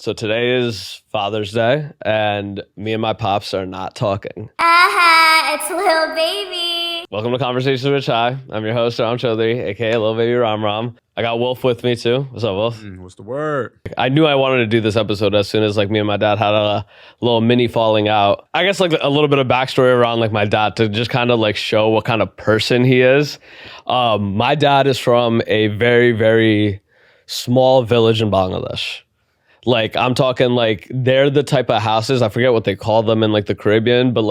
So today is Father's Day, and me and my pops are not talking. It's Lil Baby. Welcome to Conversations with Chai. I'm your host, Ram Chaudhary, aka Lil Baby Ram Ram. I got Wolf with me too. What's up, Wolf? What's the word? I knew I wanted to do this episode as soon as me and my dad had a little mini falling out. I guess a little bit of backstory around my dad to just kind of show what kind of person he is. My dad is from a very, very small village in Bangladesh. I'm talking they're the type of houses, I forget what they call them in the Caribbean, but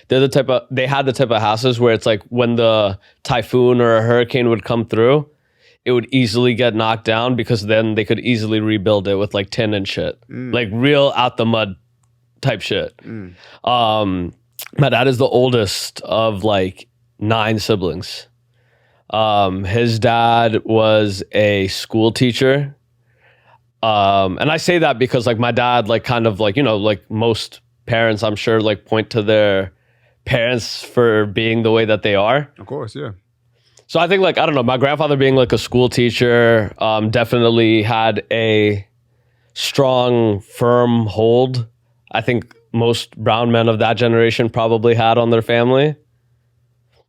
they had the type of houses where it's when the typhoon or a hurricane would come through, it would easily get knocked down because then they could easily rebuild it with tin and shit. Real out the mud type shit. My dad is the oldest of 9 siblings. His dad was a school teacher. And I say that because my dad, most parents, I'm sure, point to their parents for being the way that they are. Of course, yeah. So I think I don't know, my grandfather being a school teacher, definitely had a strong, firm hold. I think most brown men of that generation probably had on their family.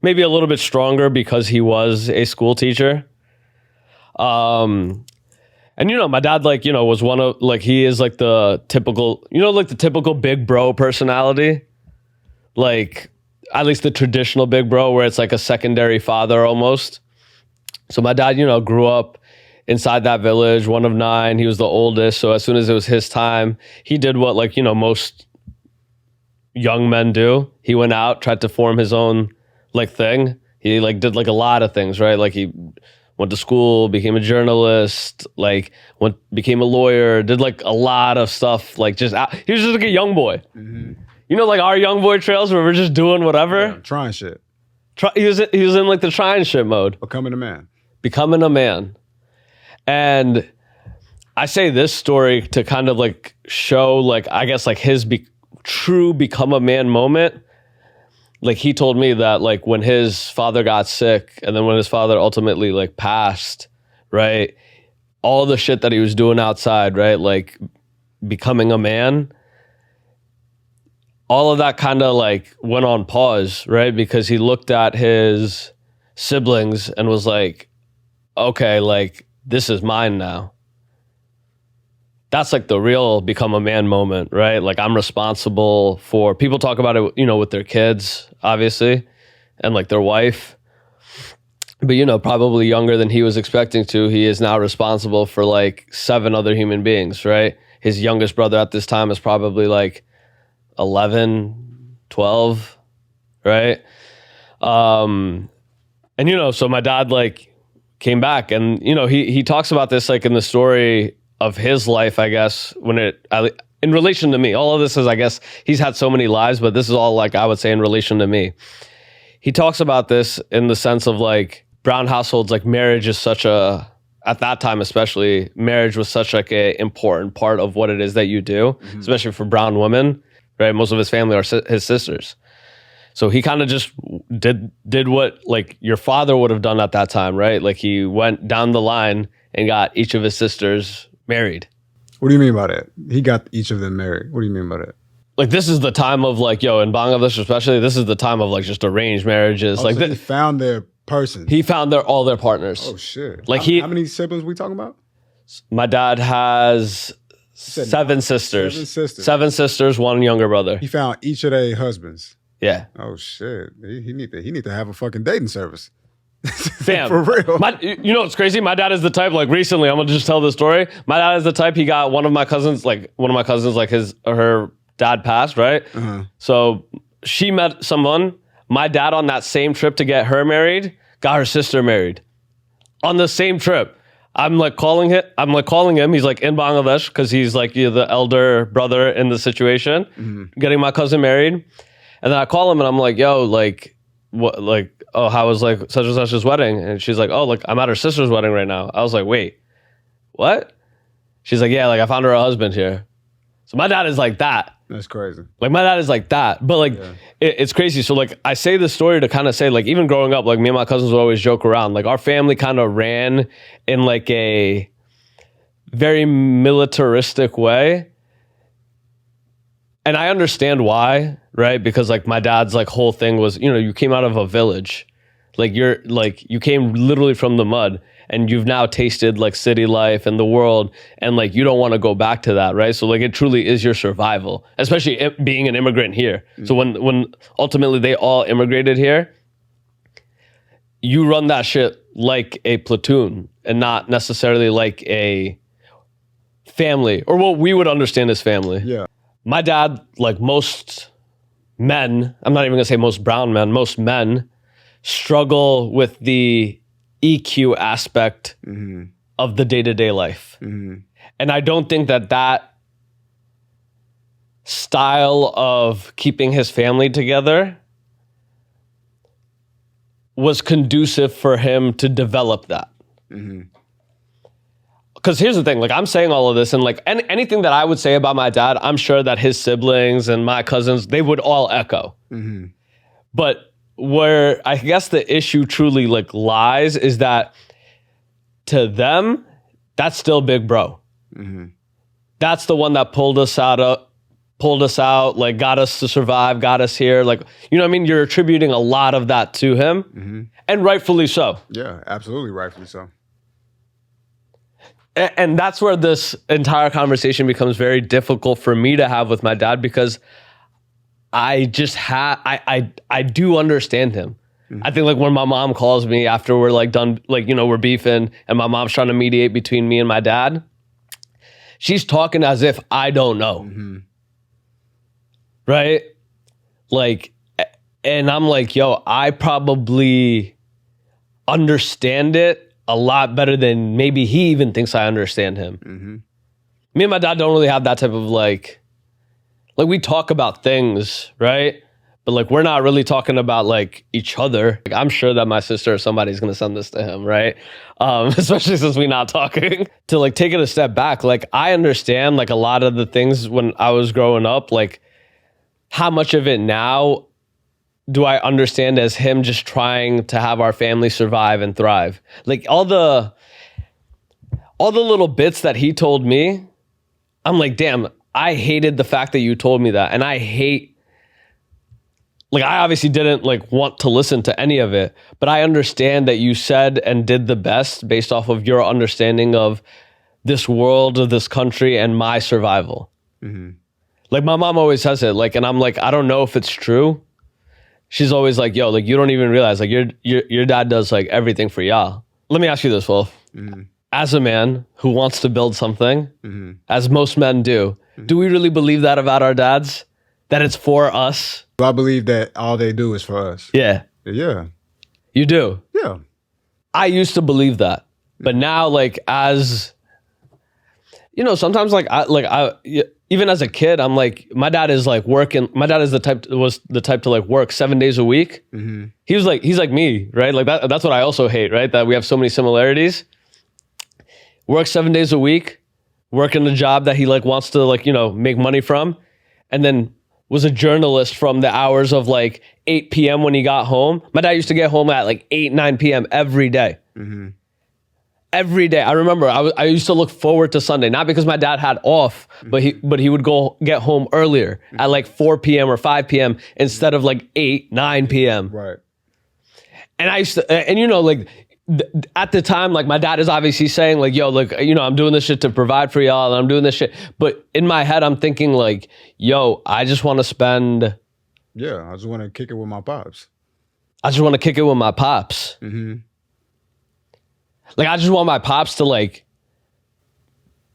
Maybe a little bit stronger because he was a school teacher. And my dad was one of he is the typical, the typical big bro personality. At least the traditional big bro where it's a secondary father almost. So my dad, grew up inside that village, one of 9. He was the oldest. So as soon as it was his time, he did what most young men do. He went out, tried to form his own thing. He did a lot of things, right? He went to school, became a journalist, became a lawyer, did a lot of stuff. He was just a young boy. Mm-hmm. Our young boy trails where we're just doing whatever. Yeah, trying shit. He was in the trying shit mode. Becoming a man. Becoming a man. And I say this story to kind of show I guess his true become a man moment. He told me that when his father got sick and then when his father ultimately passed, right? All the shit that he was doing outside, right? Becoming a man, all of that kind of went on pause, right? Because he looked at his siblings and was okay, this is mine now. That's the real become a man moment, right? I'm responsible for, people talk about it, with their kids, obviously, and their wife. But, probably younger than he was expecting to, he is now responsible for 7 other human beings, right? His youngest brother at this time is probably 11, 12, right? And, so my dad came back and, he talks about this in the story of his life, I guess, in relation to me. All of this is, I guess, he's had so many lives, but this is all I would say in relation to me. He talks about this in the sense of brown households, marriage is such a, at that time especially, marriage was such a important part of what it is that you do, especially for brown women, right? Most of his family are his sisters. So he kind of just did what your father would have done at that time, right? He went down the line and got each of his sisters married. What do you mean by that? He got each of them married. What do you mean by that? This is the time of in Bangladesh especially, this is the time of just arranged marriages. So he found their person. He found all their partners. Oh shit. How many siblings we talking about? My dad has 7 sisters. 7 sisters. 7 sisters, 1 younger brother. He found each of their husbands. Yeah. Oh shit. He need to have a fucking dating service. Fam, for real. It's crazy. My dad is the type, recently, I'm gonna just tell this story. My dad is the type, he got one of my cousins, her dad passed, right? Uh-huh. So she met someone. My dad on that same trip to get her married, got her sister married. On the same trip. I'm calling him. He's in Bangladesh because he's the elder brother in the situation, getting my cousin married. And then I call him and I'm yo, what, oh, how was such and such's wedding? And she's oh, I'm at her sister's wedding right now. I was wait, what? She's yeah, I found her a husband here. So my dad is that. That's crazy. My dad is that. But yeah. It's crazy. So I say this story to kind of say even growing up, me and my cousins would always joke around. Our family kind of ran in a very militaristic way. And I understand why, right? Because like my dad's like whole thing was, you came out of a village. Like you came literally from the mud, and you've now tasted like city life and the world, and like you don't want to go back to that, right? So like it truly is your survival, especially being an immigrant here. So when ultimately they all immigrated here, you run that shit like a platoon and not necessarily like a family, or what we would understand as family. Yeah. My dad, like most men, I'm not even gonna say most brown men, most men struggle with the EQ aspect of the day-to-day life. And I don't think that style of keeping his family together was conducive for him to develop that. Because here's the thing, like I'm saying all of this, and like anything that I would say about my dad, I'm sure that his siblings and my cousins, they would all echo. But where I guess the issue truly like lies is that to them, that's still big bro. That's the one that pulled us out, like got us to survive, got us here. Like, you know what I mean? You're attributing a lot of that to him, and rightfully so. Yeah, absolutely rightfully so. And that's where this entire conversation becomes very difficult for me to have with my dad, because I just I do understand him. I think like when my mom calls me after we're like done, like, we're beefing and my mom's trying to mediate between me and my dad, she's talking as if I don't know. Right? Like, and I'm like, yo, I probably understand it a lot better than maybe he even thinks I understand him. Me and my dad don't really have that type of like we talk about things, right? But like we're not really talking about like each other. Like, I'm sure that my sister or somebody's gonna send this to him, right? Especially since we're not talking. To like take it a step back, like I understand like a lot of the things when I was growing up, like how much of it now do I understand as him just trying to have our family survive and thrive. Like all the little bits that he told me, I'm like, damn, I hated the fact that you told me that. And I obviously didn't like want to listen to any of it, but I understand that you said and did the best based off of your understanding of this world, of this country, and my survival. Like my mom always says it, like, and I'm like, I don't know if it's true. She's always like, yo, like you don't even realize like your dad does like everything for y'all. Let me ask you this, Wolf. As a man who wants to build something, as most men do we really believe that about our dads? That it's for us? I believe that all they do is for us. Yeah. Yeah. You do? Yeah. I used to believe that. But now, like, as sometimes even as a kid, I'm like, my dad is like working. My dad is was the type to like work 7 days a week. He's like me, right? Like that's what I also hate, right? That we have so many similarities. Work 7 days a week, working a job that he like wants to like, make money from, and then was a journalist from the hours of like 8 p.m. when he got home. My dad used to get home at like 8, 9 p.m. every day. Every day. I remember I used to look forward to Sunday, not because my dad had off, but he would go get home earlier at like 4 p.m. or 5 p.m. instead of like 8, 9 p.m. Right. And I used to, and like at the time, like my dad is obviously saying like, yo, like, I'm doing this shit to provide for y'all, and I'm doing this shit. But in my head, I'm thinking like, yo, I just want to spend. Yeah, I just want to kick it with my pops. I just want to kick it with my pops. Like, I just want my pops to like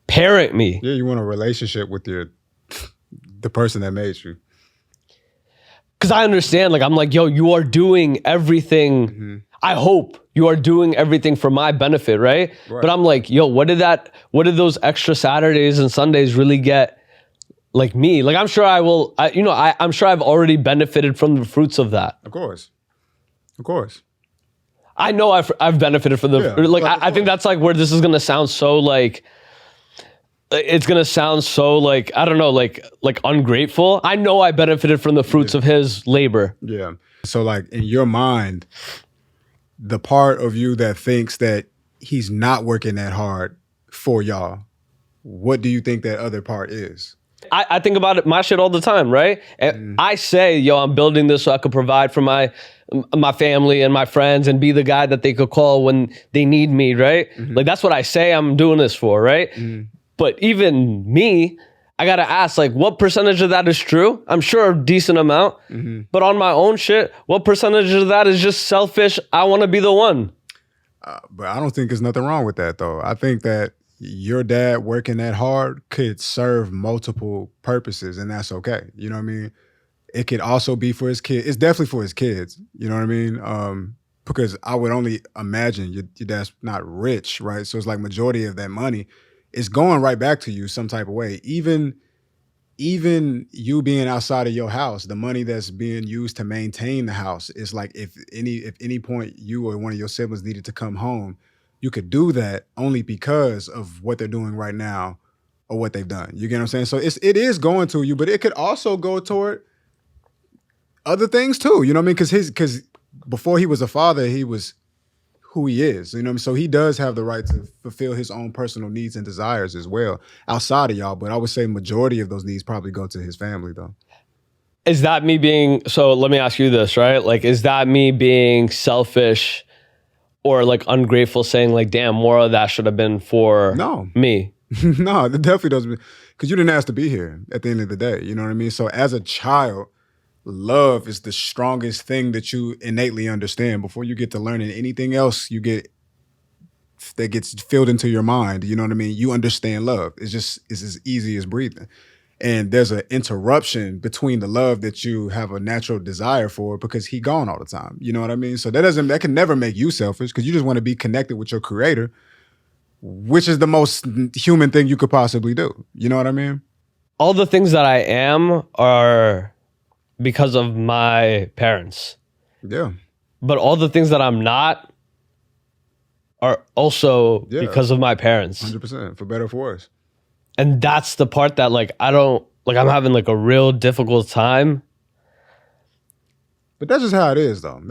parent me. Yeah, you want a relationship with the person that made you. Because I understand, like, I'm like, yo, you are doing everything. I hope you are doing everything for my benefit, right? But I'm like, yo, what did those extra Saturdays and Sundays really get like me? Like, I'm sure I will, I'm sure I've already benefited from the fruits of that. Of course. Of course. I know I've benefited from I think that's like where this is going to sound so like, it's going to sound so like, I don't know, like ungrateful. I know I benefited from the fruits of his labor. Yeah. So like in your mind, the part of you that thinks that he's not working that hard for y'all, what do you think that other part is? I think about it, my shit all the time, right? And I say, yo, I'm building this so I could provide for my family and my friends and be the guy that they could call when they need me, right? Like, that's what I say I'm doing this for, right? But even me, I gotta ask, like, what percentage of that is true? I'm sure a decent amount. But on my own shit, what percentage of that is just selfish? I want to be the one. But I don't think there's nothing wrong with that, though. I think that your dad working that hard could serve multiple purposes, and that's okay. You know what I mean? It could also be for his kid. It's definitely for his kids. You know what I mean? Because I would only imagine your dad's not rich, right? So it's like majority of that money is going right back to you some type of way. Even you being outside of your house, the money that's being used to maintain the house is like if any point you or one of your siblings needed to come home, you could do that only because of what they're doing right now or what they've done. You get what I'm saying? So it is going to you, but it could also go toward other things too. You know what I mean? Because before he was a father, he was who he is. You know what I mean? So he does have the right to fulfill his own personal needs and desires as well outside of y'all. But I would say majority of those needs probably go to his family though. Is that me being, so let me ask you this, right? Like, is that me being selfish or like ungrateful, saying like, damn, more of that should have been for me? No, it definitely doesn't. Because you didn't ask to be here at the end of the day. You know what I mean? So as a child, love is the strongest thing that you innately understand. Before you get to learning anything else that gets filled into your mind, you know what I mean? You understand love. It's as easy as breathing. And there's an interruption between the love that you have a natural desire for because he gone all the time. You know what I mean? So that can never make you selfish because you just want to be connected with your creator, which is the most human thing you could possibly do. You know what I mean? All the things that I am are because of my parents. Yeah. But all the things that I'm not are also because of my parents. 100%, for better or for worse. And that's the part that like I'm having like a real difficult time. But that's just how it is though.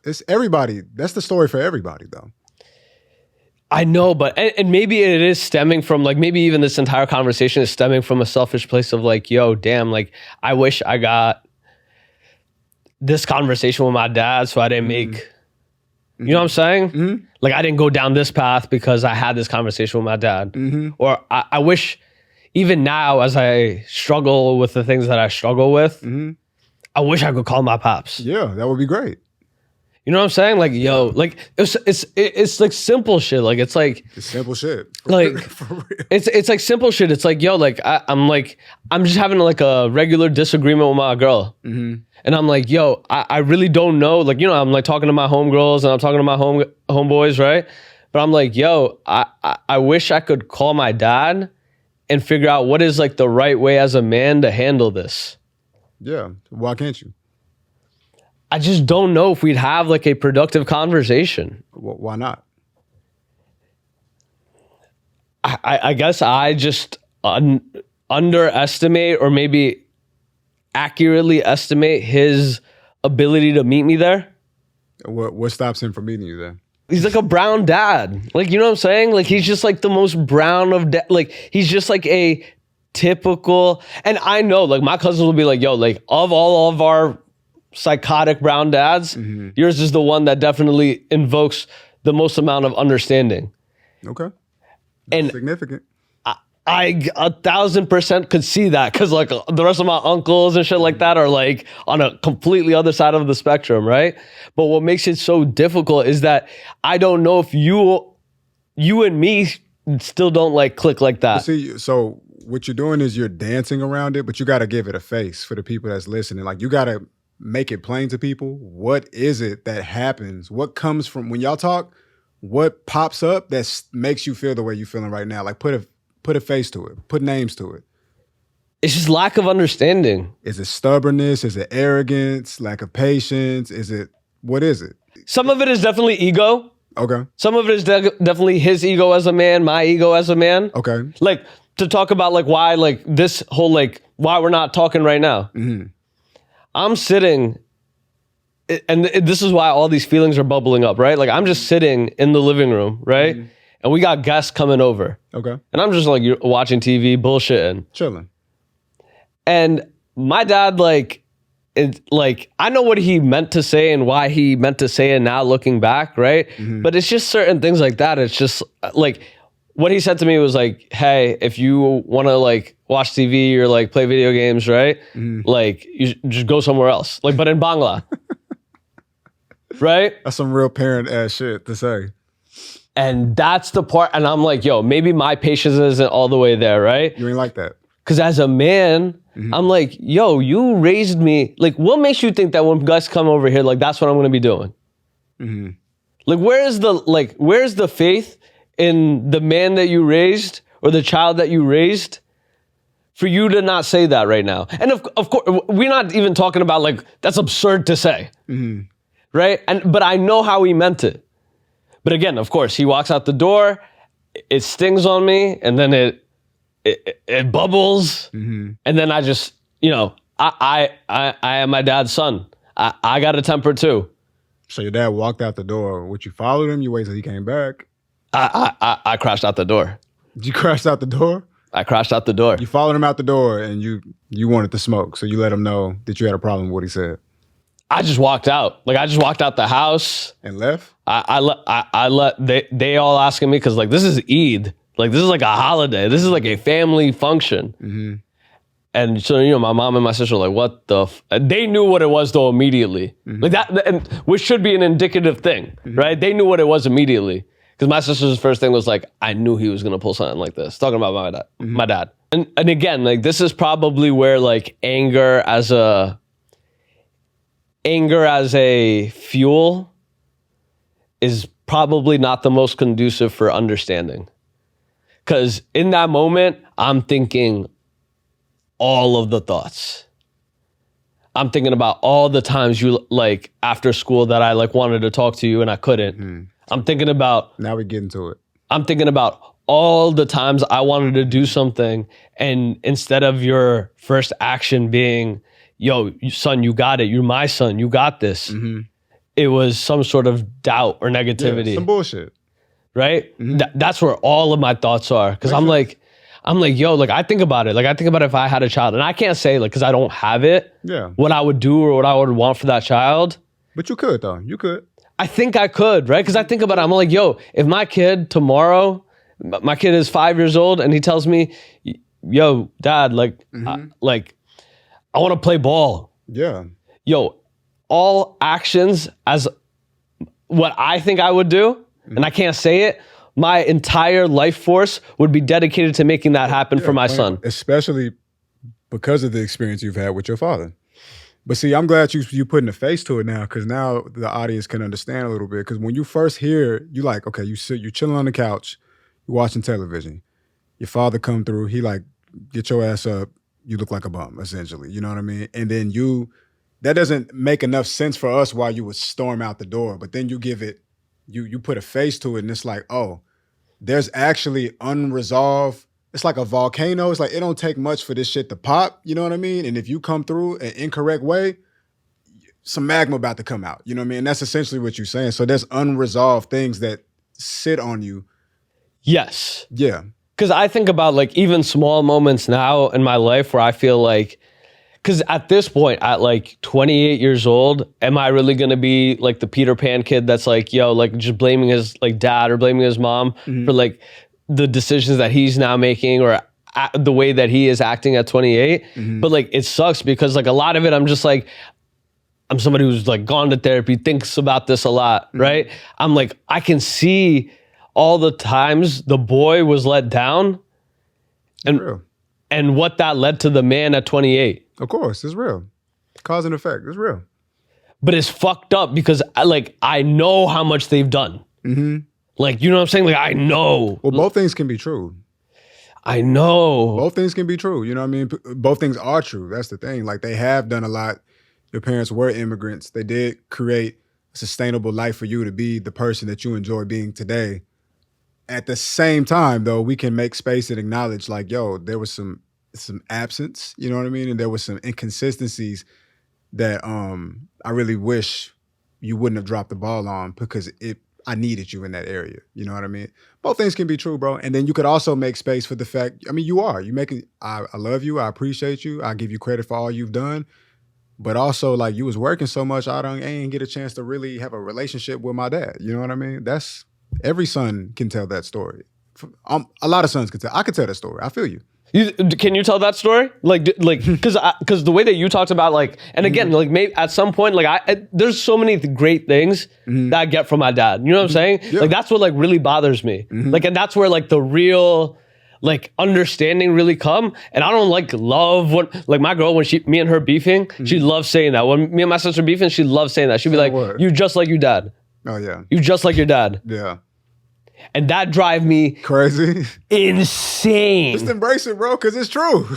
It's everybody. That's the story for everybody though. I know, but and maybe it is stemming from like, maybe even this entire conversation is stemming from a selfish place of like, yo, damn, like I wish I got this conversation with my dad so I didn't make, you know what I'm saying? Like I didn't go down this path because I had this conversation with my dad. Or I wish even now as I struggle with the things that I struggle with, I wish I could call my pops. Yeah, that would be great. You know what I'm saying? Like, yo, like it's like simple shit. Like it's like it's simple shit. Like for real. It's like simple shit. It's like, yo, like I'm just having like a regular disagreement with my girl. And I'm like, yo, I really don't know. Like, you know, I'm like talking to my homegirls and I'm talking to my homeboys, right? But I'm like, yo, I wish I could call my dad and figure out what is like the right way as a man to handle this. Yeah. Why can't you? I just don't know if we'd have like a productive conversation. Why not? I guess I just underestimate or maybe accurately estimate his ability to meet me there. What stops him from meeting you there? He's like a brown dad. Like, you know what I'm saying? Like, he's just like the most brown of like, he's just like a typical, and I know like my cousins will be like, yo, like of all of our psychotic brown dads, yours is the one that definitely invokes the most amount of understanding. Okay. That's and significant. I 1,000% could see that because like the rest of my uncles and shit like that are like on a completely other side of the spectrum, right? But what makes it so difficult is that I don't know if you and me still don't like click like that. But see, so what you're doing is you're dancing around it, but you got to give it a face for the people that's listening. Like you got to make it plain to people. What is it that happens? What comes from when y'all talk? What pops up that makes you feel the way you're feeling right now? Like put a face to it. Put names to it. It's just lack of understanding. Is it stubbornness? Is it arrogance? Lack of patience? What is it? Some of it is definitely ego. Okay. Some of it is definitely his ego as a man, my ego as a man. Okay. Like to talk about like why like this whole like why we're not talking right now. I'm sitting, and this is why all these feelings are bubbling up, right? Like I'm just sitting in the living room, right? And we got guests coming over. Okay. And I'm just like watching TV, bullshitting. Chilling. And my dad, like, I know what he meant to say and why he meant to say it now looking back, right? But it's just certain things like that. It's just like what he said to me was like, hey, if you want to like watch TV or like play video games, right? Like you just go somewhere else. Like, but in Bangla. Right? That's some real parent ass shit to say. And that's the part. And I'm like, yo, maybe my patience isn't all the way there, right? You ain't like that. Because as a man, I'm like, yo, you raised me. Like, what makes you think that when guys come over here, like, that's what I'm going to be doing? Like, where's the faith in the man that you raised or the child that you raised for you to not say that right now? And of course, we're not even talking about like, that's absurd to say, right? But I know how he meant it. But again, of course, he walks out the door, it stings on me, and then it bubbles, and then I just, you know, I am my dad's son. I got a temper too. So your dad walked out the door. Would you follow him? You wait till he came back? I crashed out the door. You crashed out the door? I crashed out the door. You followed him out the door and you wanted to smoke, so you let him know that you had a problem with what he said. I just walked out. Like, I just walked out the house. And left? They all asking me, because like, this is Eid. Like, this is like a holiday. This is like a family function. And so, you know, my mom and my sister were like, what the they knew what it was though immediately. Like that, and which should be an indicative thing, right? They knew what it was immediately. Because my sister's first thing was like, I knew he was gonna pull something like this. Talking about my dad. And again, like, this is probably where like anger as a fuel is probably not the most conducive for understanding. Because in that moment, I'm thinking all of the thoughts. I'm thinking about all the times you, like, after school that I, like, wanted to talk to you and I couldn't. I'm thinking about... Now we get into it. I'm thinking about all the times I wanted to do something, and instead of your first action being, yo, son, you got it. You're my son. You got this. It was some sort of doubt or negativity. Yeah, some bullshit. Right? That's where all of my thoughts are. Because I'm like, yo, like, I think about it. Like, I think about if I had a child, and I can't say, like, because I don't have it, what I would do or what I would want for that child. But you could, though. You could. I think I could, right? Because I think about it. I'm like, yo, if my kid tomorrow, my kid is 5 years old, and he tells me, yo, dad, like, I want to play ball. Yeah. Yo, all actions as what I think I would do, and I can't say it, my entire life force would be dedicated to making that happen for my son. Especially because of the experience you've had with your father. But see, I'm glad you putting a face to it now, because now the audience can understand a little bit. Because when you first hear, you like, okay, you're chilling on the couch, you're watching television. Your father come through, he like, get your ass up, you look like a bum, essentially. You know what I mean? And then that doesn't make enough sense for us why you would storm out the door. But then you give it, you put a face to it, and it's like, oh, there's actually unresolved. It's like a volcano. It's like, it don't take much for this shit to pop. You know what I mean? And if you come through an incorrect way, some magma about to come out. You know what I mean? And that's essentially what you're saying. So there's unresolved things that sit on you. Yes. Yeah. Because I think about, like, even small moments now in my life where I feel like, because at this point, at like 28 years old, am I really going to be like the Peter Pan kid that's like, yo, like, just blaming his like dad or blaming his mom for like the decisions that he's now making or the way that he is acting at 28? But like, it sucks because like a lot of it, I'm just like, I'm somebody who's like gone to therapy, thinks about this a lot, right? I'm like, I can see all the times the boy was let down and what that led to the man at 28. Of course, it's real. Cause and effect, it's real. But it's fucked up because I know how much they've done. Like, you know what I'm saying? Like, I know. Well, both things can be true. I know. Both things can be true. You know what I mean? Both things are true. That's the thing. Like, they have done a lot. Your parents were immigrants. They did create a sustainable life for you to be the person that you enjoy being today. At the same time, though, we can make space and acknowledge, like, yo, there was some absence, you know what I mean? And there was some inconsistencies that I really wish you wouldn't have dropped the ball on, because I needed you in that area. You know what I mean? Both things can be true, bro. And then you could also make space for the fact, I mean, you making, I love you. I appreciate you. I give you credit for all you've done. But also, like, you was working so much, I ain't get a chance to really have a relationship with my dad. You know what I mean? That's, every son can tell that story. A lot of sons can tell. I could tell that story. I feel you. Can you tell that story? Because the way that you talked about, like, and again, like, maybe at some point, like, there's so many great things that I get from my dad. You know what I'm saying? Yeah. Like, that's what, like, really bothers me. Like, and that's where, like, the real, like, understanding really come. And I don't, like, love what, like, my girl, when me and her beefing, she loves saying that. When me and my sister beefing, she loves saying that. She'd be like, you just like your dad. Oh, yeah. You just like your dad. Yeah. And that drive me crazy, insane. Just embrace it, bro, because it's true.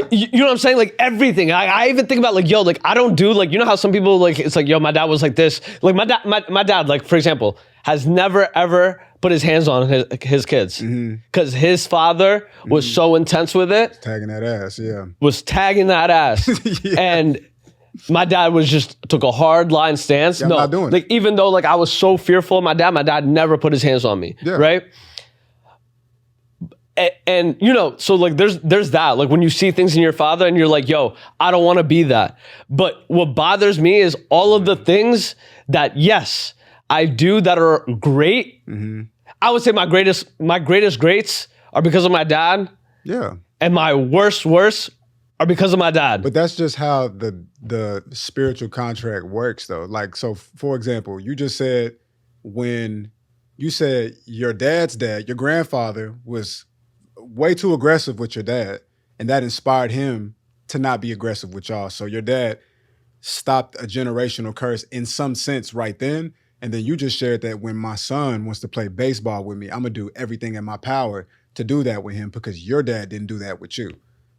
You know what I'm saying? Like, everything. I even think about, like, yo, like, I don't do, like, you know how some people, like, it's like, yo, my dad was like this. Like, my dad, like, for example, has never, ever put his hands on his kids. Because his father was so intense with it. Tagging that ass, yeah. Was tagging that ass. Yeah. And my dad took a hard line stance. Yeah, I'm not doing like, even though, like, I was so fearful of my dad never put his hands on me. Yeah. Right? And you know, so, like, there's that. Like, when you see things in your father and you're like, yo, I don't want to be that. But what bothers me is all of the things that, yes, I do that are great. I would say my greatest greats are because of my dad. Yeah. And my worst are because of my dad. But that's just how the spiritual contract works, though. Like, so, for example, you just said when you said your dad's dad, your grandfather was way too aggressive with your dad, and that inspired him to not be aggressive with y'all. So your dad stopped a generational curse in some sense right then. And then you just shared that when my son wants to play baseball with me, I'm going to do everything in my power to do that with him because your dad didn't do that with you.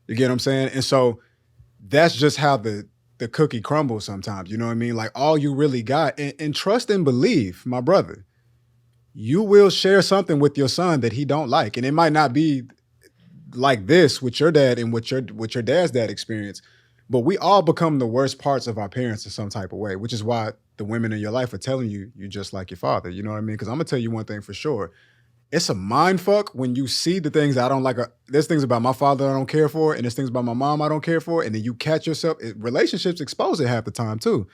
You get what I'm saying? And so that's just how the cookie crumbles sometimes. You know what I mean? Like, all you really got, and trust and believe, my brother, you will share something with your son that he don't like. And it might not be like this with your dad and with your dad's dad experience, but we all become the worst parts of our parents in some type of way, which is why the women in your life are telling you just like your father. You know what I mean? Because I'm going to tell you one thing for sure. It's a mind fuck when you see the things I don't like. There's things about my father I don't care for, and there's things about my mom I don't care for, and then you catch yourself. Relationships expose it half the time too.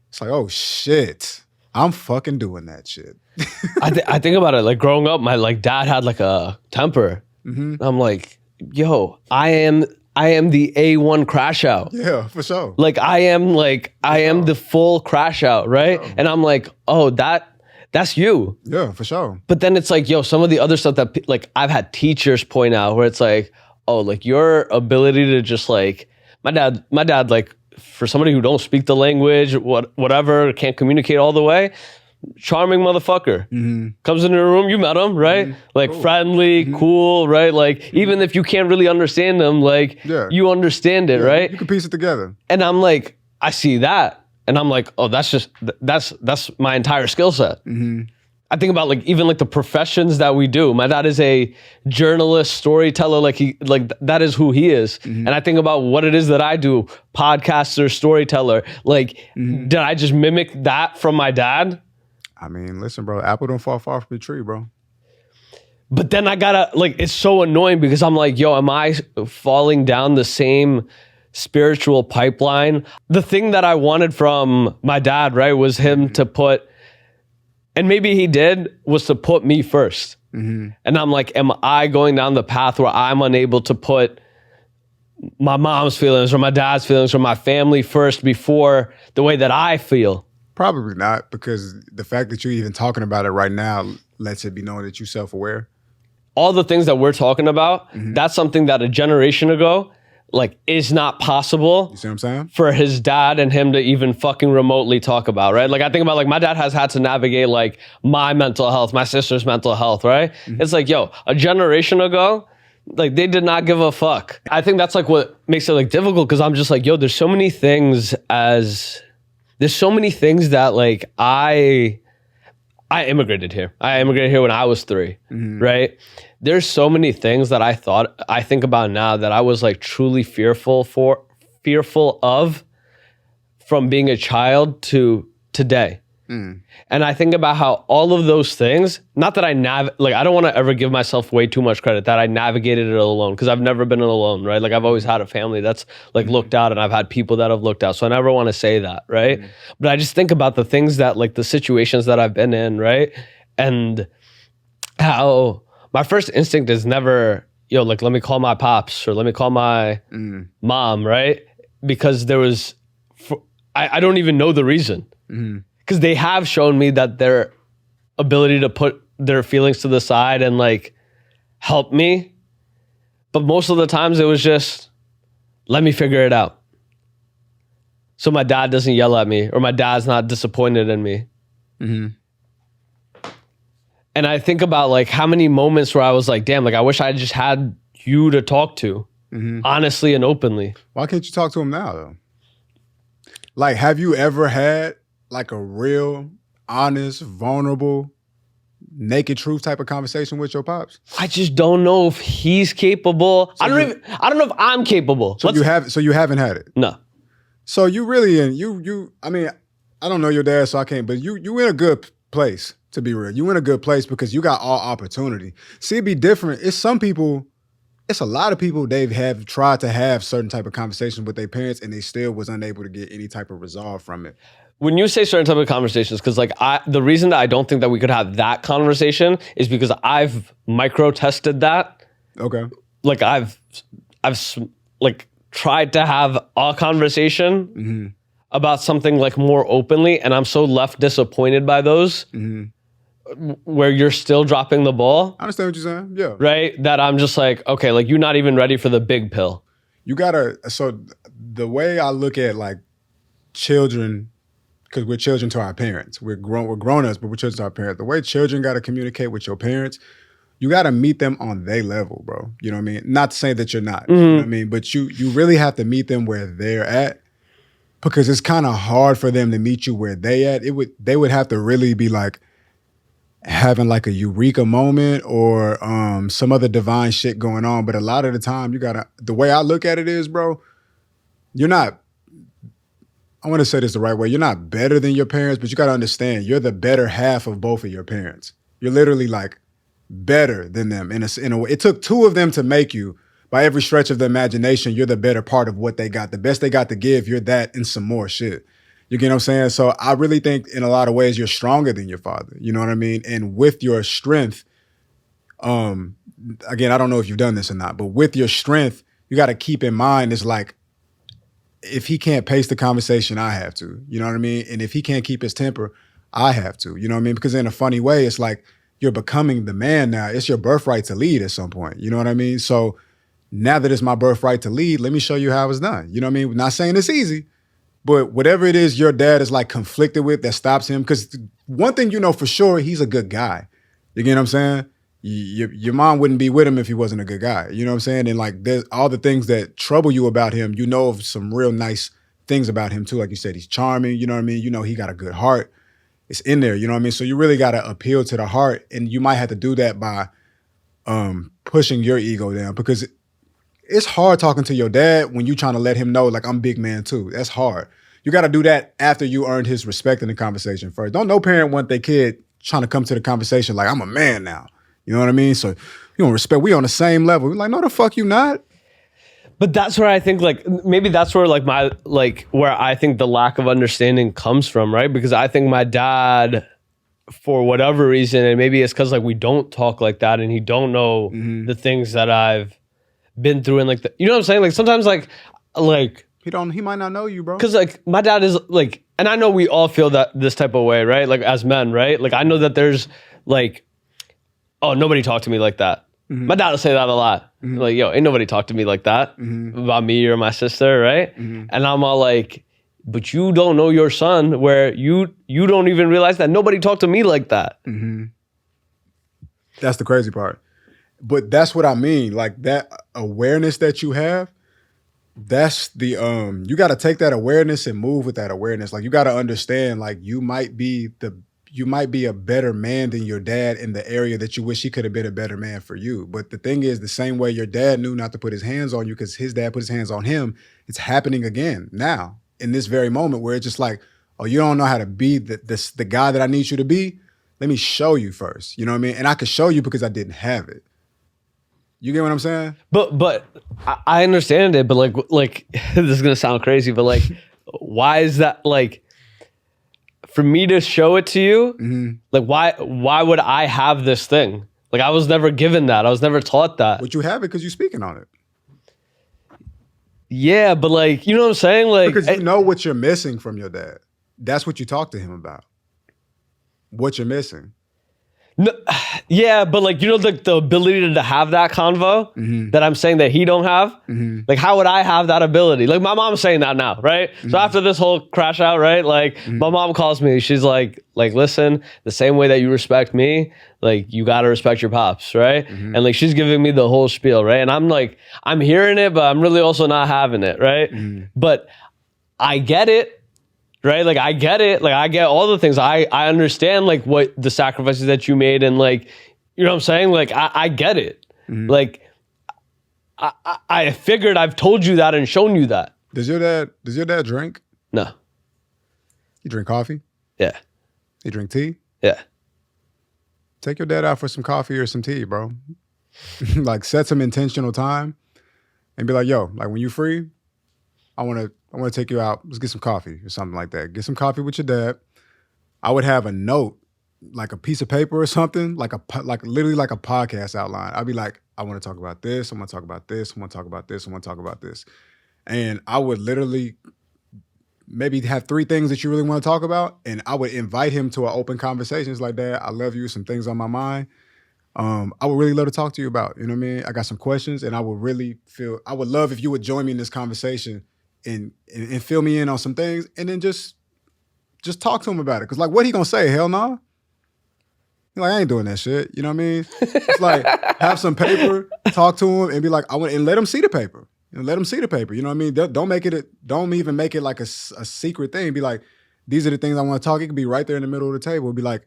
It's like, oh shit, I'm fucking doing that shit. I think about it, like, growing up, my, like, dad had, like, a temper. I'm like, yo, I am the A1 crash out. Yeah, for sure. Like, I am the full crash out, right? And I'm like, oh, that's you. Yeah, for sure. But then it's like, yo, some of the other stuff that, like, I've had teachers point out where it's like, oh, like, your ability to just, like, my dad, like, for somebody who don't speak the language, whatever, can't communicate all the way, charming motherfucker. Comes into the room, you met him, right? Like, cool. Friendly, cool, right? Like, even if you can't really understand them, like, you understand it, right? You can piece it together. And I'm like, I see that. And I'm like, oh, that's my entire skill set. I think about, like, even, like, the professions that we do. My dad is a journalist, storyteller. Like, that is who he is. And I think about what it is that I do, podcaster, storyteller. Like, did I just mimic that from my dad? I mean, listen, bro, apple don't fall far from the tree, bro. But then I gotta, like, it's so annoying because I'm like, yo, am I falling down the same spiritual pipeline? The thing that I wanted from my dad, right, was him to put, and maybe he did, was to put me first. And I'm like, am I going down the path where I'm unable to put my mom's feelings or my dad's feelings or my family first before the way that I feel? Probably not, because the fact that you're even talking about it right now lets it be known that you're self-aware. All the things that we're talking about, that's something that a generation ago, like, is not possible. You see what I'm saying? For his dad and him to even fucking remotely talk about, right? Like, I think about, like, my dad has had to navigate, like, my mental health, my sister's mental health, right? It's like, yo, a generation ago, like, they did not give a fuck. I think that's, like, what makes it, like, difficult, because I'm just like, yo, there's so many things that, like, I immigrated here. I immigrated here when I was 3, right? There's so many things that I think about now that I was, like, truly fearful of from being a child to today. And I think about how all of those things, not that I I don't want to ever give myself way too much credit that I navigated it alone, because I've never been alone, right? Like I've always had a family that's like looked out, and I've had people that have looked out. So I never want to say that, right? But I just think about the things that, like, the situations that I've been in, right? And how my first instinct is never, like, let me call my pops or let me call my mom, right? Because there was, I don't even know the reason. Because they have shown me that their ability to put their feelings to the side and like help me. But most of the times it was just, let me figure it out. So my dad doesn't yell at me, or my dad's not disappointed in me. And I think about like how many moments where I was like, damn, like I wish I just had you to talk to honestly and openly. Why can't you talk to him now though? Like, have you ever had like a real, honest, vulnerable, naked truth type of conversation with your pops? I just don't know if he's capable. I don't know if I'm capable. So you haven't had it? No. So you really, I mean, I don't know your dad, so I can't, but you in a good place, to be real. You in a good place because you got all opportunity. See, it'd be different. It's a lot of people, they've have tried to have certain type of conversations with their parents and they still was unable to get any type of resolve from it. When you say certain type of conversations, because like the reason that I don't think that we could have that conversation is because I've micro tested that. Okay. Like I've like tried to have a conversation about something like more openly, and I'm so left disappointed by those where you're still dropping the ball. I understand what you're saying. Yeah. Right? That I'm just like, okay, like you're not even ready for the big pill. So the way I look at like children, because we're children to our parents. We're grown-ups, but we're children to our parents. The way children got to communicate with your parents, you got to meet them on their level, bro. You know what I mean? Not to say that you're not. You know what I mean? But you really have to meet them where they're at, because it's kind of hard for them to meet you where they at. They would have to really be like having like a eureka moment or some other divine shit going on. But a lot of the time, the way I look at it is, bro, I want to say this the right way. You're not better than your parents, but you got to understand you're the better half of both of your parents. You're literally like better than them in a way. It took two of them to make you. By every stretch of the imagination, you're the better part of what they got. The best they got to give, you're that and some more shit. You get what I'm saying? So I really think in a lot of ways you're stronger than your father. You know what I mean? And with your strength, again, I don't know if you've done this or not, but with your strength, you got to keep in mind it's like, if he can't pace the conversation, I have to. You know what I mean? And if he can't keep his temper, I have to. You know what I mean? Because in a funny way, it's like you're becoming the man now. It's your birthright to lead at some point. You know what I mean? So now that it's my birthright to lead, let me show you how it's done. You know what I mean? Not saying it's easy, but whatever it is your dad is like conflicted with that stops him. Because one thing you know for sure, he's a good guy. You get what I'm saying? Your mom wouldn't be with him if he wasn't a good guy. You know what I'm saying? And like there's all the things that trouble you about him, you know of some real nice things about him too. Like you said, he's charming, you know what I mean? You know he got a good heart. It's in there, you know what I mean? So you really got to appeal to the heart, and you might have to do that by pushing your ego down, because it's hard talking to your dad when you trying to let him know like I'm big man too. That's hard. You got to do that after you earned his respect in the conversation first. Don't no parent want their kid trying to come to the conversation like I'm a man now. You know what I mean? So you don't respect, we on the same level. We're like, no, the fuck you not. But that's where I think like, maybe that's where like my, like where I think the lack of understanding comes from, right? Because I think my dad, for whatever reason, and maybe it's because like we don't talk like that and he don't know the things that I've been through, and like, you know what I'm saying? Like sometimes like he might not know you, bro. Because like my dad is like, and I know we all feel that this type of way, right? Like as men, right? Like I know that there's like, oh, nobody talked to me like that. My dad will say that a lot. Like, yo, ain't nobody talked to me like that about me or my sister, right? And I'm all like, but you don't know your son, where you don't even realize that nobody talked to me like that. That's the crazy part. But that's what I mean. Like that awareness that you have, that's the you got to take that awareness and move with that awareness. Like you got to understand, like you might be a better man than your dad in the area that you wish he could have been a better man for you. But the thing is, the same way your dad knew not to put his hands on you because his dad put his hands on him, it's happening again now in this very moment where it's just like, oh, you don't know how to be the guy that I need you to be? Let me show you first. You know what I mean? And I could show you because I didn't have it. You get what I'm saying? But I understand it, but like this is gonna sound crazy, but like, why is that like? For me to show it to you, like why would I have this thing? Like I was never given that. I was never taught that. But you have it because you're speaking on it. Yeah, but like, you know what I'm saying? Like, because you know what you're missing from your dad. That's what you talk to him about. What you're missing. No, yeah, but like, you know, the ability to have that convo that I'm saying that he don't have, like, how would I have that ability? Like, my mom's saying that now, right? So after this whole crash out, right? Like, my mom calls me. She's like, listen, the same way that you respect me, like, you got to respect your pops, right? And like, she's giving me the whole spiel, right? And I'm like, I'm hearing it, but I'm really also not having it, right? But I get it. Right? Like, I get it. Like, I get all the things. I understand, like, what the sacrifices that you made. And, like, you know what I'm saying? Like, I get it. Like, I figured I've told you that and shown you that. Does your dad drink? No. You drink coffee? Yeah. You drink tea? Yeah. Take your dad out for some coffee or some tea, bro. Like, set some intentional time and be like, yo, like, when you free, I want to take you out. Let's get some coffee or something like that. Get some coffee with your dad. I would have a note, like a piece of paper or something, like literally like a podcast outline. I'd be like, I want to talk about this. I want to talk about this. I want to talk about this. I want to talk about this. And I would literally maybe have 3 things that you really want to talk about. And I would invite him to an open conversation. It's like, Dad, I love you. Some things on my mind. I would really love to talk to you about. You know what I mean? I got some questions and I would love if you would join me in this conversation and fill me in on some things, and then just talk to him about it. Cause like, what he gonna say? Hell no. Nah. Like, I ain't doing that shit. You know what I mean? It's like, have some paper, talk to him, and be like, and let him see the paper. Let him see the paper. You know what I mean? Don't even make it like a secret thing. Be like, these are the things I want to talk. It could be right there in the middle of the table. Be like,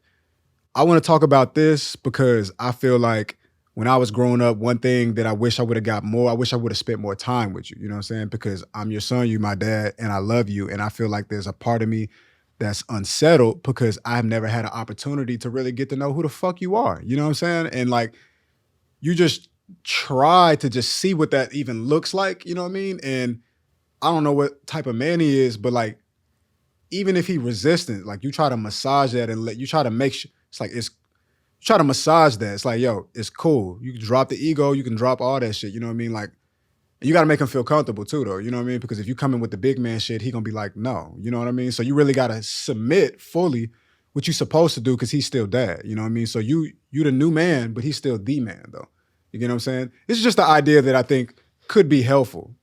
I want to talk about this because I feel like when I was growing up, one thing that I wish I would have got more, I wish I would have spent more time with you. You know what I'm saying? Because I'm your son, you my dad, and I love you. And I feel like there's a part of me that's unsettled because I've never had an opportunity to really get to know who the fuck you are. You know what I'm saying? And like, you just try to just see what that even looks like. You know what I mean? And I don't know what type of man he is, but like, even if he resistant, like, you try to massage that and you try to make sure, try to massage that. It's like, yo, it's cool. You can drop the ego. You can drop all that shit. You know what I mean? Like, you got to make him feel comfortable too, though. You know what I mean? Because if you come in with the big man shit, he going to be like, no. You know what I mean? So you really got to submit fully what you're supposed to do because he's still dad. You know what I mean? So you the new man, but he's still the man, though. You get what I'm saying? It's just the idea that I think could be helpful.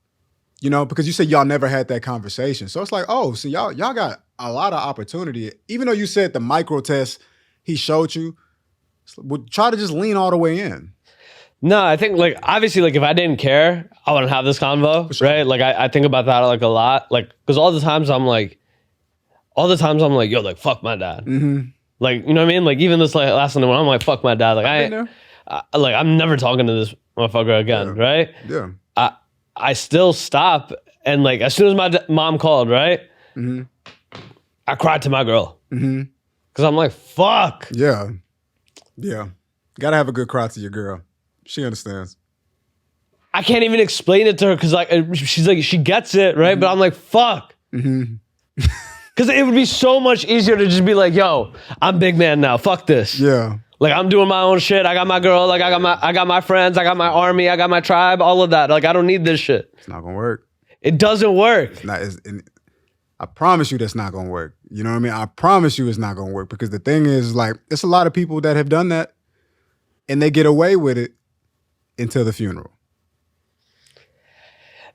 You know, because you said y'all never had that conversation. So it's like, oh, so y'all got a lot of opportunity. Even though you said the micro test he showed you, would try to just lean all the way in. No, I think like, obviously, like, if I didn't care, I wouldn't have this convo, sure. right? Like, I think about that like a lot, like, because all the times I'm like, yo, like, fuck my dad. Like, you know what I mean? Like, even this like last one, when I'm like, fuck my dad. Like, I'm never talking to this motherfucker again, right? Yeah. I still stop, and like, as soon as my mom called, right? I cried to my girl. Because I'm like, fuck. Yeah. Yeah. Gotta have a good cry to your girl. She understands. I can't even explain it to her because like, she's like, she gets it, right? But I'm like, fuck. Because it would be so much easier to just be like, yo, I'm big man now. Fuck this. Yeah. Like, I'm doing my own shit. I got my girl. Like, I got my friends. I got my army. I got my tribe. All of that. Like, I don't need this shit. It's not gonna work. It doesn't work. It's not. I promise you that's not gonna work. You know what I mean? I promise you it's not gonna work because the thing is, like, it's a lot of people that have done that and they get away with it until the funeral.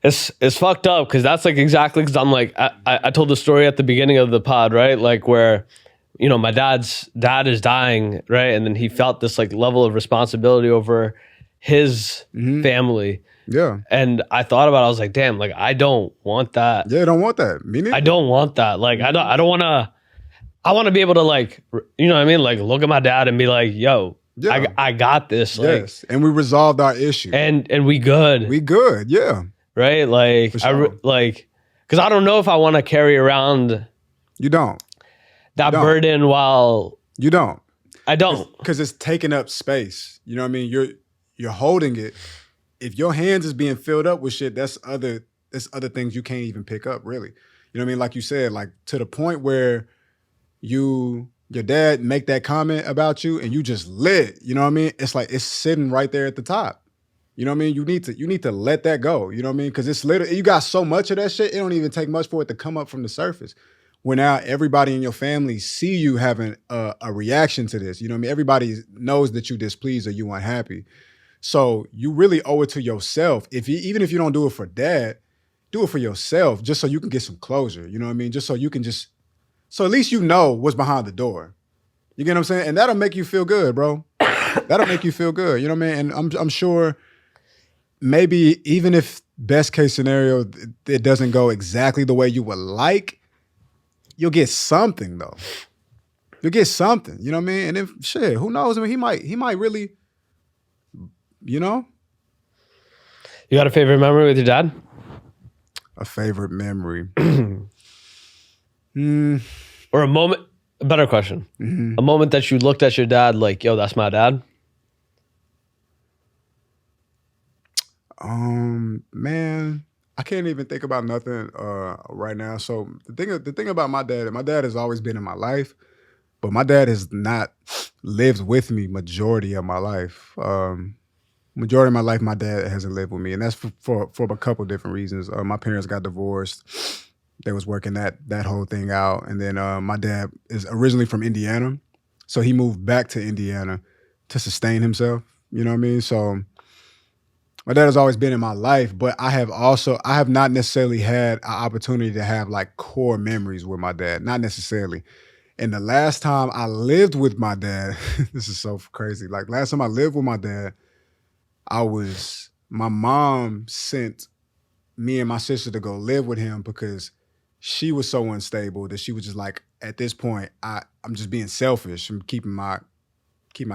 It's fucked up because that's like exactly because I'm like, I told the story at the beginning of the pod, right? Like, where, you know, my dad's dad is dying, right? And then he felt this like level of responsibility over his family. Yeah. And I thought about it, I was like, damn, like, I don't want that. Yeah, I don't want that. Me neither. I don't want that. Like, I don't want to, I want to be able to, like, you know what I mean? Like, look at my dad and be like, yo, yeah. I got this. Like, yes. And we resolved our issue. And we good. We good. Yeah. Right? Like, For sure. because I don't know if I want to carry around. You don't. that don't. burden while You don't. I don't. Because it's taking up space. You know what I mean? You're holding it. If your hands is being filled up with shit, that's other things you can't even pick up, really. You know what I mean? Like you said, like to the point where your dad make that comment about you and you just lit. You know what I mean? It's like it's sitting right there at the top. You know what I mean? You need to let that go. You know what I mean? Because it's literally, you got so much of that shit, it don't even take much for it to come up from the surface. Where now everybody in your family see you having a reaction to this. You know what I mean? Everybody knows that you displeased or you unhappy. So you really owe it to yourself. Even if you don't do it for dad, do it for yourself, just so you can get some closure. You know what I mean? Just so you can so at least you know what's behind the door. You get what I'm saying? And that'll make you feel good, bro. That'll make you feel good. You know what I mean? And I'm sure maybe even if best case scenario, it doesn't go exactly the way you would like, you'll get something though. You'll get something. You know what I mean? And if shit, who knows? I mean, he might really, you know? You got a favorite memory with your dad? A favorite memory. Or a moment, a better question. Mm-hmm. A moment that you looked at your dad like, yo, that's my dad? Man, I can't even think about nothing right now. So the thing about my dad has always been in my life, but my dad has not lived with me majority of my life. Majority of my life, my dad hasn't lived with me, and that's for a couple different reasons. My parents got divorced. They was working that whole thing out, and then my dad is originally from Indiana, so he moved back to Indiana to sustain himself. You know what I mean? So my dad has always been in my life, but I have not necessarily had an opportunity to have like core memories with my dad. Not necessarily. And the last time I lived with my dad, this is so crazy. Like last time I lived with my dad, my mom sent me and my sister to go live with him because she was so unstable that she was just like, at this point, I'm just being selfish. I'm keeping my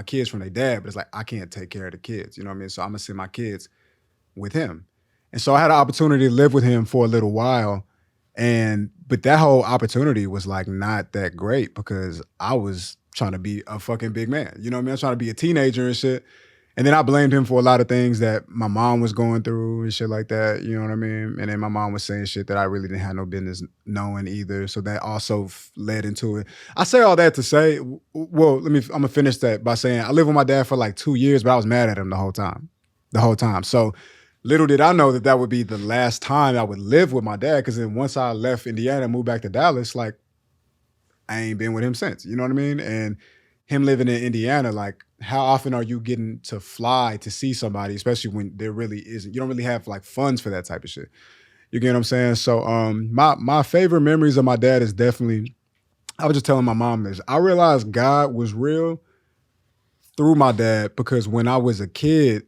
kids from their dad, but it's like, I can't take care of the kids. You know what I mean? So I'm gonna send my kids with him. And so I had an opportunity to live with him for a little while. But that whole opportunity was like not that great because I was trying to be a fucking big man. You know what I mean? I was trying to be a teenager and shit. And then I blamed him for a lot of things that my mom was going through and shit like that. You know what I mean? And then my mom was saying shit that I really didn't have no business knowing either. So that also led into it. I say all that to say, well, I'm gonna finish that by saying I lived with my dad for like 2 years, but I was mad at him the whole time. So little did I know that would be the last time I would live with my dad. Because then once I left Indiana and moved back to Dallas, like I ain't been with him since. You know what I mean? And him living in Indiana, like how often are you getting to fly to see somebody, especially when there really isn't, you don't really have like funds for that type of shit. You get what I'm saying? So my favorite memories of my dad is definitely, I was just telling my mom this. I realized God was real through my dad because when I was a kid,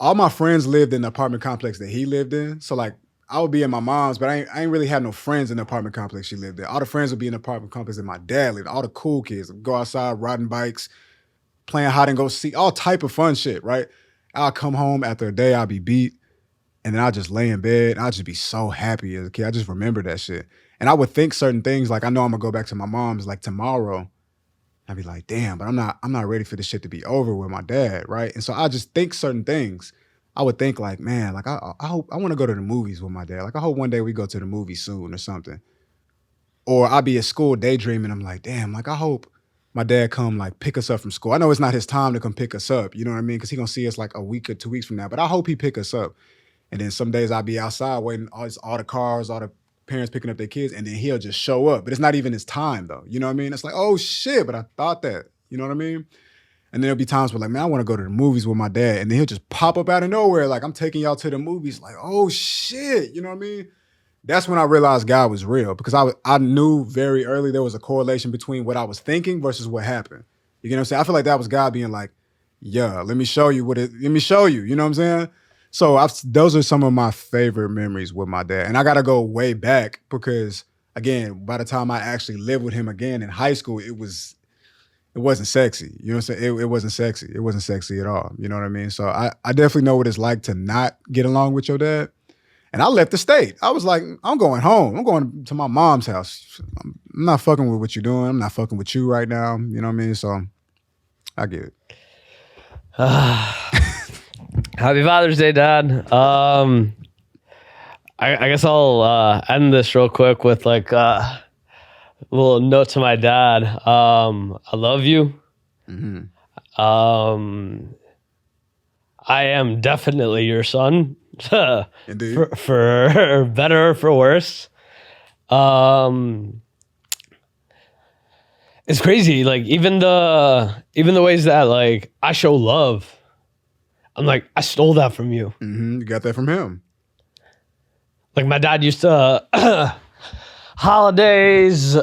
all my friends lived in the apartment complex that he lived in. So like I would be in my mom's, but I ain't really had no friends in the apartment complex she lived in. All the friends would be in the apartment complex that my dad lived. All the cool kids would go outside, riding bikes, playing hide and go seek, all type of fun shit, right? I'll come home after a day, I'll be beat, and then I'll just lay in bed. I'll just be so happy as a kid. I just remember that shit. And I would think certain things, like I know I'm gonna go back to my mom's like tomorrow. I'd be like, damn, but I'm not ready for this shit to be over with my dad, right? And so I just think certain things. I would think like, man, like I hope I want to go to the movies with my dad. Like I hope one day we go to the movies soon or something. Or I'll be at school daydreaming. I'm like, damn, like I hope my dad come like pick us up from school. I know it's not his time to come pick us up. You know what I mean? Because he gonna see us like a week or 2 weeks from now. But I hope he pick us up. And then some days I'll be outside waiting, all the cars, all the parents picking up their kids, and then he'll just show up. But it's not even his time though. You know what I mean? It's like, oh shit, but I thought that. You know what I mean? And then there'll be times where like, man, I want to go to the movies with my dad. And then he'll just pop up out of nowhere. Like, I'm taking y'all to the movies. Like, oh shit. You know what I mean? That's when I realized God was real because I knew very early there was a correlation between what I was thinking versus what happened. You know what I'm saying? I feel like that was God being like, yeah, let me show you. You know what I'm saying? So those are some of my favorite memories with my dad. And I got to go way back because, again, by the time I actually lived with him again in high school, it wasn't sexy. You know what I'm saying? It wasn't sexy. It wasn't sexy at all. You know what I mean? So I definitely know what it's like to not get along with your dad. And I left the state. I was like, I'm going home. I'm going to my mom's house. I'm not fucking with what you're doing. I'm not fucking with you right now. You know what I mean? So I get it. Happy Father's Day, Dad. I guess I'll end this real quick with like a little note to my dad. I love you. I am definitely your son. Indeed. For better or for worse. It's crazy. Like even the ways that like I show love, I'm like, I stole that from you. You got that from him. Like my dad used to holidays,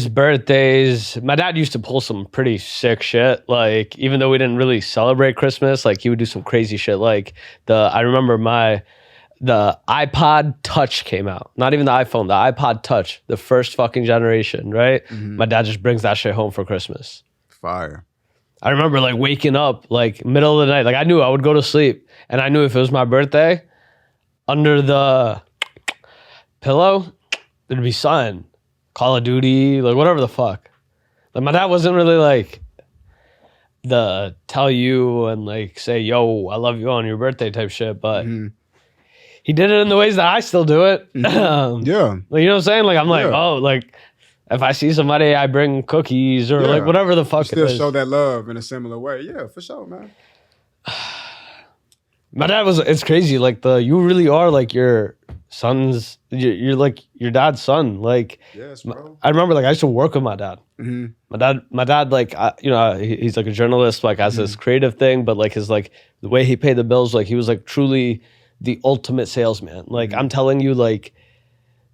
birthdays. My dad used to pull some pretty sick shit. Like even though we didn't really celebrate Christmas, like he would do some crazy shit. Like I remember the iPod Touch came out. Not even the iPhone, the iPod Touch, the first fucking generation, right? My dad just brings that shit home for Christmas. Fire. I remember like waking up like middle of the night. Like I knew I would go to sleep and I knew if it was my birthday, under the pillow, there'd be something. Call of Duty, like whatever the fuck. Like my dad wasn't really like the tell you and like say, yo, I love you on your birthday type shit, but he did it in the ways that I still do it. Yeah. Like, you know what I'm saying? Like I'm like, oh, like if I see somebody, I bring cookies or like whatever the fuck you it still is. show that love in a similar way. Yeah, for sure, man. My dad it's crazy. Like you really are like your son's, you're like your dad's son. Like, yes, bro. I remember like I used to work with my dad. My dad, like, he's like a journalist, like has this creative thing, but like his, like the way he paid the bills, like he was like truly the ultimate salesman. Like I'm telling you, like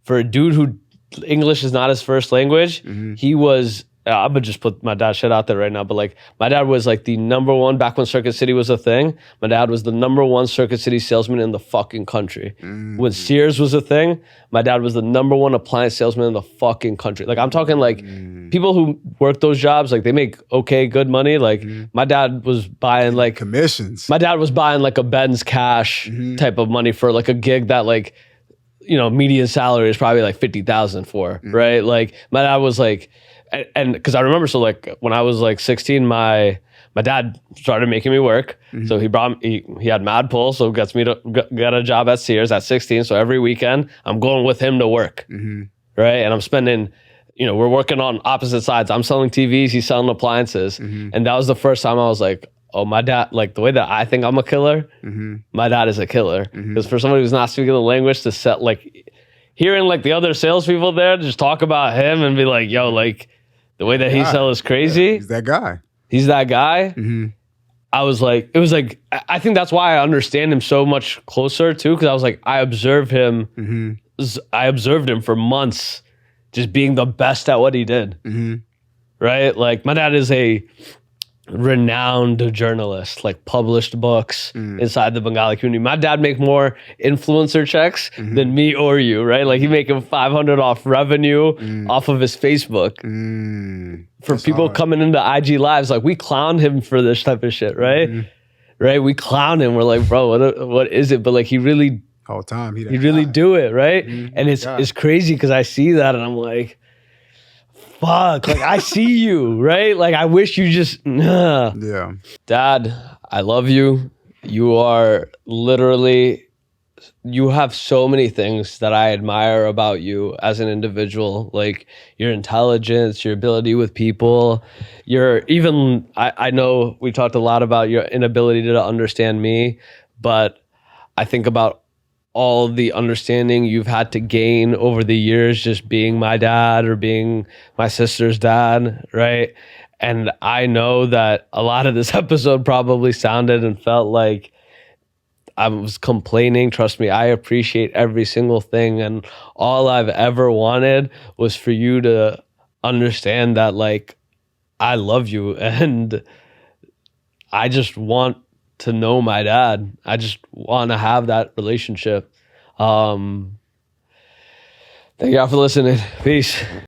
for a dude who English is not his first language, he was, I'm gonna just put my dad's shit out there right now, but like my dad was like the number one, back when Circuit City was a thing, my dad was the number one Circuit City salesman in the fucking country. When Sears was a thing, my dad was the number one appliance salesman in the fucking country. Like I'm talking like people who work those jobs, like they make okay, good money. Like my dad was buying like commissions. My dad was buying like a Benz cash type of money for like a gig that like, you know, median salary is probably like 50,000 for, right? Like my dad was like, and because I remember, so like when I was like 16, my dad started making me work. So he had mad pull, so gets me to get a job at Sears at 16. So every weekend I'm going with him to work, right? And I'm spending, you know, we're working on opposite sides. I'm selling TVs, he's selling appliances, and that was the first time I was like, oh, my dad, like the way that I think I'm a killer, my dad is a killer. Because for somebody who's not speaking the language to set like hearing like the other salespeople there just talk about him and be like, yo, like the way that he sells is crazy. Yeah, he's that guy. He's that guy. I was like, it was like, I think that's why I understand him so much closer too. Cause I was like, I observed him for months just being the best at what he did. Right? Like my dad is a renowned journalist, like published books inside the Bengali community. My dad make more influencer checks than me or you, right? Like he making 500 off revenue off of his Facebook. For That's people hard. coming into IG lives, like we clown him for this type of shit, right? Right? We clown him. We're like, bro, what is it? But like he really Whole time he really do it, right? And it's crazy because I see that and I'm like, fuck, like I see you, right? Like I wish you just, Yeah. Dad, I love you. You are literally, you have so many things that I admire about you as an individual, like your intelligence, your ability with people, I know we talked a lot about your inability to understand me, but I think about all the understanding you've had to gain over the years just being my dad or being my sister's dad, right? And I know that a lot of this episode probably sounded and felt like I was complaining. Trust me, I appreciate every single thing. And all I've ever wanted was for you to understand that, like, I love you and I just want to know my dad. I just want to have that relationship. Thank y'all for listening. Peace.